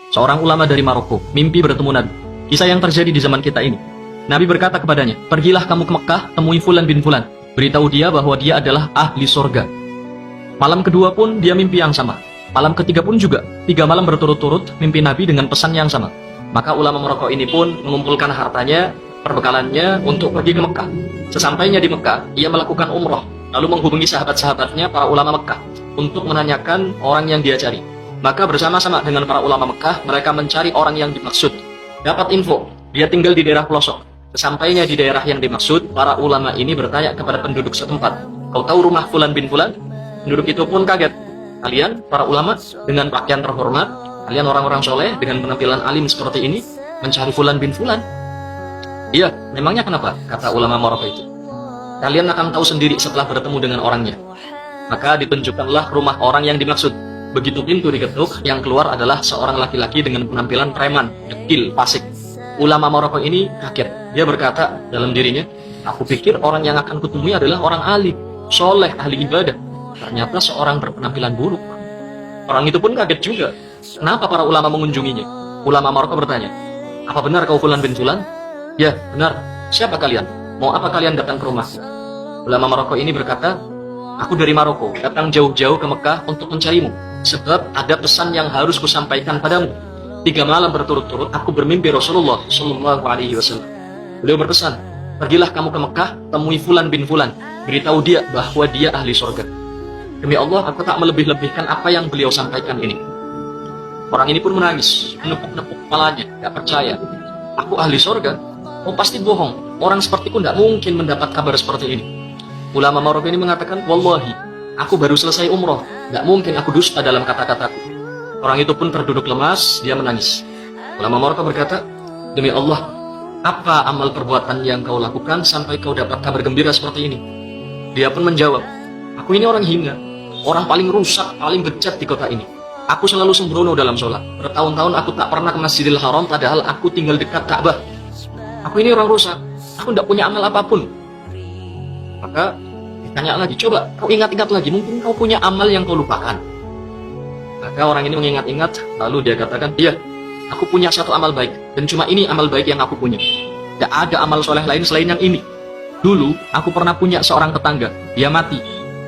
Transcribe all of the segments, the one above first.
seorang ulama dari Maroko, mimpi bertemu Nabi. Kisah yang terjadi di zaman kita ini. Nabi berkata kepadanya, pergilah kamu ke Mekah, temui Fulan bin Fulan. Beritahu dia bahwa dia adalah ahli surga. Malam kedua pun dia mimpi yang sama. Malam ketiga pun juga. 3 malam berturut-turut mimpi Nabi dengan pesan yang sama. Maka ulama Maroko ini pun mengumpulkan hartanya, perbekalannya untuk pergi ke Mekah. Sesampainya di Mekah, ia melakukan umroh, lalu menghubungi sahabat-sahabatnya para ulama Mekah untuk menanyakan orang yang dia cari. Maka bersama-sama dengan para ulama Mekah, mereka mencari orang yang dimaksud. Dapat info, dia tinggal di daerah pelosok. Sesampainya di daerah yang dimaksud, para ulama ini bertanya kepada penduduk setempat, kau tahu rumah Fulan bin Fulan? Penduduk itu pun kaget. Kalian, para ulama, dengan pakaian terhormat, kalian orang-orang soleh, dengan penampilan alim seperti ini, mencari Fulan bin Fulan? Iya, memangnya kenapa? Kata ulama Maroko itu. Kalian akan tahu sendiri setelah bertemu dengan orangnya. Maka ditunjukkanlah rumah orang yang dimaksud. Begitu pintu diketuk, yang keluar adalah seorang laki-laki dengan penampilan preman, dekil, fasik. Ulama Maroko ini kaget. Dia berkata dalam dirinya, aku pikir orang yang akan kutemui adalah orang alim, soleh, ahli ibadah. Ternyata seorang berpenampilan buruk. Orang itu pun kaget juga. Kenapa para ulama mengunjunginya? Ulama Maroko bertanya, apa benar kau Fulan bin Fulan? Ya, benar. Siapa kalian? Mau apa kalian datang ke rumahku? Ulama Maroko ini berkata, aku dari Maroko, datang jauh-jauh ke Mekah untuk mencarimu. Sebab ada pesan yang harus kusampaikan padamu. 3 malam berturut-turut aku bermimpi Rasulullah Shallallahu Alaihi Wasallam. Beliau berpesan, pergilah kamu ke Mekah, temui Fulan bin Fulan, beritahu dia bahwa dia ahli surga. Demi Allah, aku tak melebih-lebihkan apa yang beliau sampaikan ini. Orang ini pun menangis, menepuk-nepuk kepalanya, gak percaya. Aku ahli surga? Oh pasti bohong. Orang sepertiku tidak mungkin mendapat kabar seperti ini. Ulama Maroko ini mengatakan, wallahi, aku baru selesai umroh, gak mungkin aku dusta dalam kata-kataku. Orang itu pun terduduk lemas, dia menangis. Ulama Maroko berkata, demi Allah, apa amal perbuatan yang kau lakukan sampai kau dapat kabar gembira seperti ini? Dia pun menjawab, aku ini orang hina, orang paling rusak, paling bejat di kota ini. Aku selalu sembrono dalam sholat. Bertahun-tahun aku tak pernah ke Masjidil Haram, padahal aku tinggal dekat Ka'bah. Aku ini orang rusak, aku tidak punya amal apapun. Maka ditanya lagi, coba kau ingat-ingat lagi, mungkin kau punya amal yang kau lupakan. Maka orang ini mengingat-ingat, lalu dia katakan, iya, aku punya satu amal baik, dan cuma ini amal baik yang aku punya. Tidak ada amal soleh lain selain yang ini. Dulu, aku pernah punya seorang tetangga, dia mati.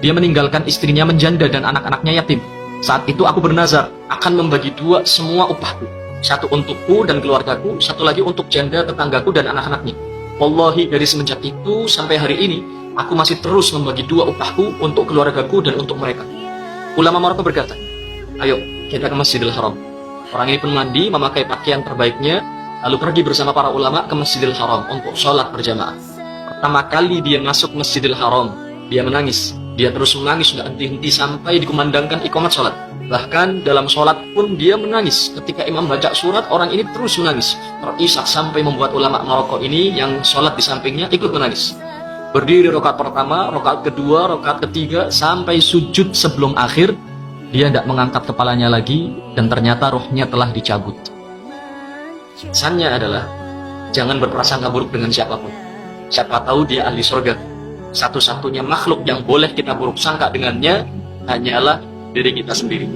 Dia meninggalkan istrinya menjanda dan anak-anaknya yatim. Saat itu aku bernazar, akan membagi 2 semua upahku. 1 untukku dan keluargaku, 1 lagi untuk janda tetanggaku dan anak-anaknya. Wallahi, dari semenjak itu sampai hari ini, aku masih terus membagi 2 upahku untuk keluargaku dan untuk mereka. Ulama Maroko berkata, ayo kita ke Masjidil Haram. Orang ini pun mandi, memakai pakaian terbaiknya, lalu pergi bersama para ulama ke Masjidil Haram untuk sholat berjamaah. Pertama kali dia masuk Masjidil Haram, dia menangis. Dia terus menangis, tidak henti-henti sampai dikumandangkan iqamat sholat. Bahkan dalam sholat pun dia menangis. Ketika imam baca surat, orang ini terus menangis. Terisak sampai membuat ulama Maroko ini yang sholat di sampingnya ikut menangis. Berdiri rakaat pertama, rakaat kedua, rakaat ketiga, sampai sujud sebelum akhir. Dia tidak mengangkat kepalanya lagi, dan ternyata rohnya telah dicabut. Pesannya adalah, jangan berprasangka buruk dengan siapapun. Siapa tahu dia ahli surga. Satu-satunya makhluk yang boleh kita buruk sangka dengannya hanyalah diri kita sendiri.